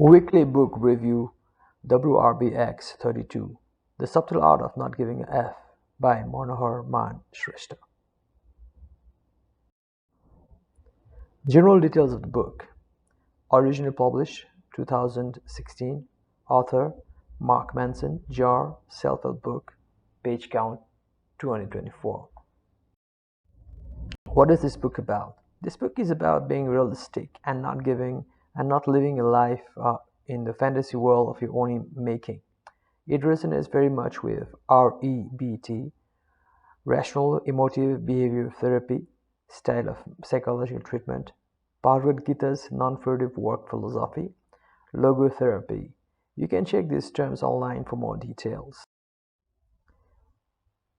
Weekly Book Review WRBX32 The Subtle Art of Not Giving a F by Manohar Man Shrestha. General details of the book. Originally published 2016. Author Mark Manson. Jar. Self-help book. Page count 224. What is this book about? This book is about being realistic and not living a life in the fantasy world of your own making. It resonates very much with REBT, Rational Emotive Behavior Therapy, style of psychological treatment, Bhagavad Gita's non-furtive work philosophy, logotherapy. You can check these terms online for more details.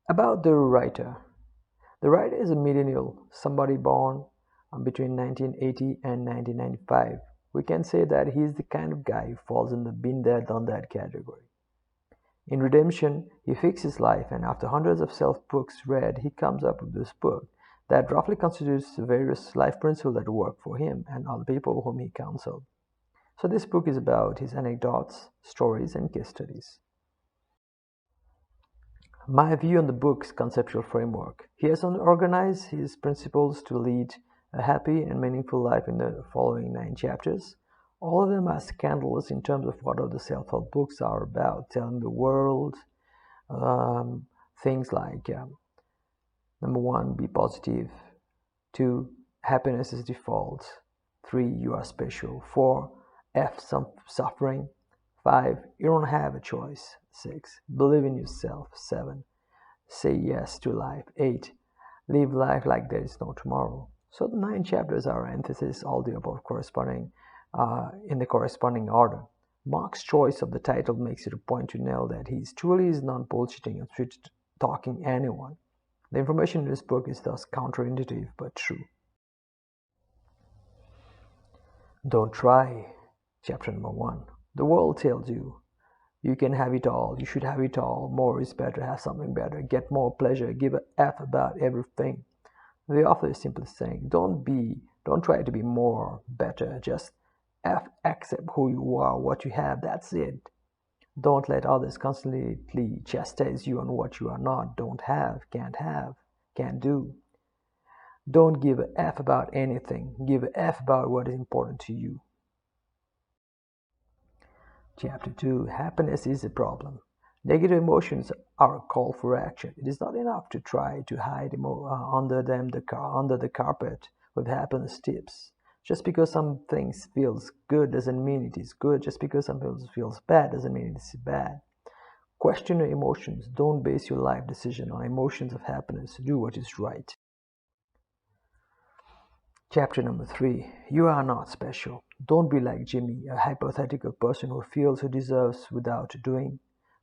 About the writer. The writer is a millennial, somebody born between 1980 and 1995. We can say that he is the kind of guy who falls in the been there, done that category. In Redemption, he fixed his life, and after hundreds of self books read, he comes up with this book that roughly constitutes the various life principles that work for him and other people whom he counseled. So this book is about his anecdotes, stories, and case studies. My view on the book's conceptual framework. He has organized his principles to lead a happy and meaningful life in the following 9 chapters. All of them are scandalous in terms of what all the self-help books are about, telling the world things like number 1, be positive. 2, happiness is default. 3, you are special. 4, F some suffering. 5, you don't have a choice. 6, believe in yourself. 7, say yes to life. 8, live life like there is no tomorrow. So the 9 chapters are emphasis, all the above corresponding in the corresponding order. Mark's choice of the title makes it a point to know that he truly is not bullshitting or sweet talking anyone. The information in this book is thus counterintuitive but true. Don't try. Chapter number 1. The world tells you you can have it all, you should have it all, more is better, have something better, get more pleasure, give a F about everything. The author is simply saying, don't try to be more, better, just accept who you are, what you have, that's it. Don't let others constantly chastise you on what you are not, don't have, can't do. Don't give a F about anything, give a F about what is important to you. Chapter 2. Happiness is a problem. Negative emotions are a call for action. It is not enough to try to hide under the carpet with happiness tips. Just because something feels good doesn't mean it is good. Just because something feels bad doesn't mean it is bad. Question your emotions. Don't base your life decision on emotions of happiness. Do what is right. Chapter number 3. You are not special. Don't be like Jimmy, a hypothetical person who feels he deserves without doing,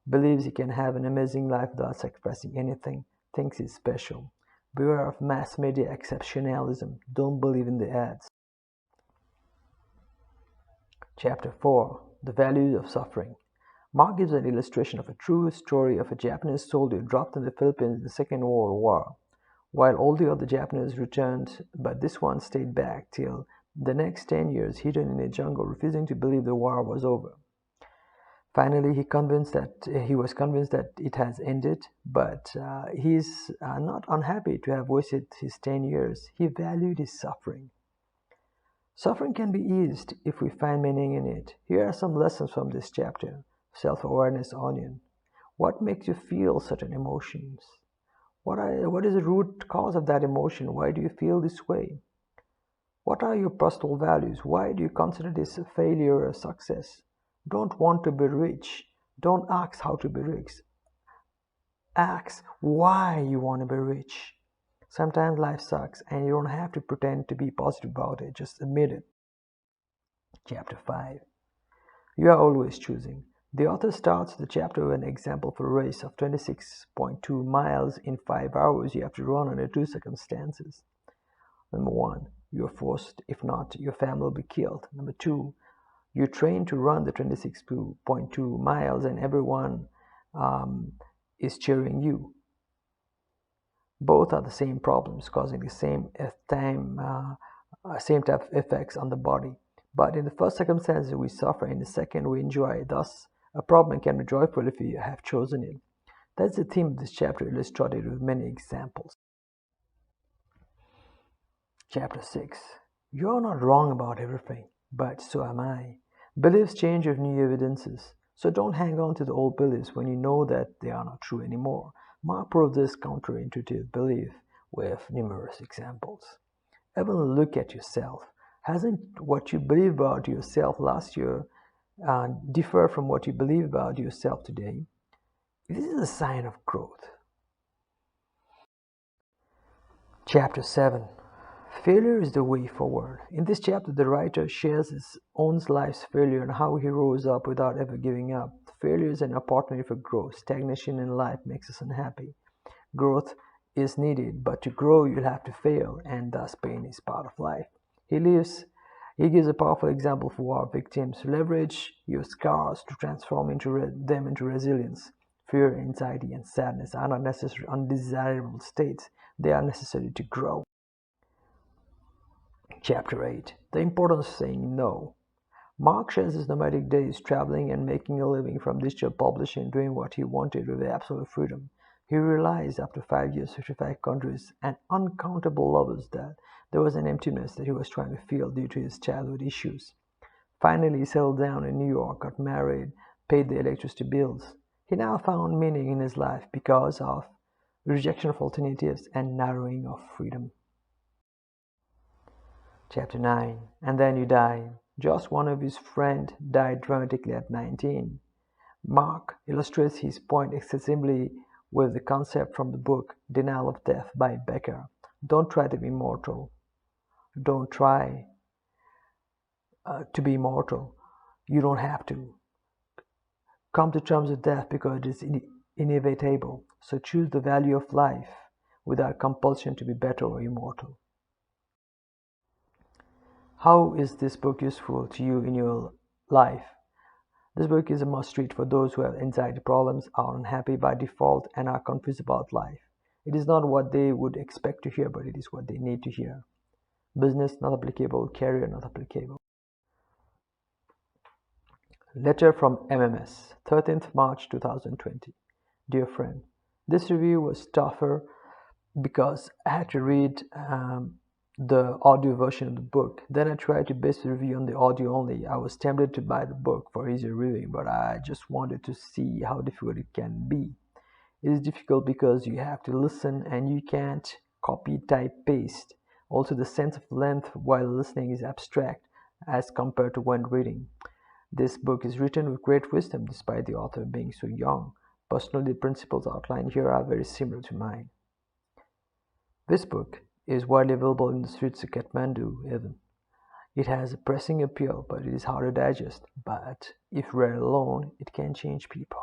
believes he can have an amazing life without sacrificing anything, thinks he's special. Beware of mass media exceptionalism. Don't believe in the ads. Chapter 4. The Values of Suffering. Mark gives an illustration of a true story of a Japanese soldier dropped in the Philippines in the Second World War. While all the other Japanese returned, but this one stayed back till the next 10 years, hidden in a jungle, refusing to believe the war was over. Finally, he was convinced that it has ended, but he's not unhappy to have wasted his 10 years. He valued his suffering. Suffering can be eased if we find meaning in it. Here are some lessons from this chapter. Self-awareness onion. What makes you feel certain emotions? What is the root cause of that emotion? Why do you feel this way? What are your personal values? Why do you consider this a failure or a success? Don't want to be rich. Don't ask how to be rich. Ask why you want to be rich. Sometimes life sucks and you don't have to pretend to be positive about it. Just admit it. Chapter 5. You are always choosing. The author starts the chapter with an example for a race of 26.2 miles in 5 hours you have to run under 2 circumstances. Number 1, you are forced. If not, your family will be killed. Number 2, you train to run the 26.2 miles and everyone is cheering you. Both are the same problems, causing the same type of effects on the body. But in the first circumstance, we suffer. In the second, we enjoy. Thus, a problem can be joyful if you have chosen it. That's the theme of this chapter, illustrated with many examples. Chapter 6. You're not wrong about everything, but so am I. Beliefs change with new evidences, so don't hang on to the old beliefs when you know that they are not true anymore. Mark proved this counterintuitive belief with numerous examples. Even look at yourself. Hasn't what you believed about yourself last year differ from what you believe about yourself today? This is a sign of growth. Chapter 7. Failure is the way forward. In this chapter, the writer shares his own life's failure and how he rose up without ever giving up. Failure is an opportunity for growth. Stagnation in life makes us unhappy. Growth is needed, but to grow, you'll have to fail, and thus pain is part of life. He gives a powerful example for war victims. Leverage your scars to transform them into resilience. Fear, anxiety, and sadness are not necessary undesirable states. They are necessary to grow. Chapter 8. The importance of saying no. Mark shares his nomadic days traveling and making a living from digital publishing, doing what he wanted with absolute freedom. He realized after 5 years, 55 countries, and uncountable lovers that there was an emptiness that he was trying to fill due to his childhood issues. Finally, he settled down in New York, got married, paid the electricity bills. He now found meaning in his life because of rejection of alternatives and narrowing of freedom. Chapter 9. And then you die. Just one of his friends died dramatically at 19. Mark illustrates his point extensively with the concept from the book Denial of Death by Becker. Don't try to be immortal. Don't try to be immortal. You don't have to. Come to terms with death because it is inevitable. So choose the value of life without compulsion to be better or immortal. How is this book useful to you in your life? This book is a must-read for those who have anxiety problems, are unhappy by default, and are confused about life. It is not what they would expect to hear, but it is what they need to hear. Business not applicable, career not applicable. Letter from MMS, 13th March 2020. Dear friend, this review was tougher because I had to read the audio version of the book. Then I tried to base the review on the audio only. I was tempted to buy the book for easier reading, but I just wanted to see how difficult it can be. It is difficult because you have to listen and you can't copy, type, paste. Also, the sense of length while listening is abstract as compared to when reading. This book is written with great wisdom despite the author being so young. Personally, the principles outlined here are very similar to mine. This book is widely available in the streets of Kathmandu even. It has a pressing appeal, but it is hard to digest. But if read alone, it can change people.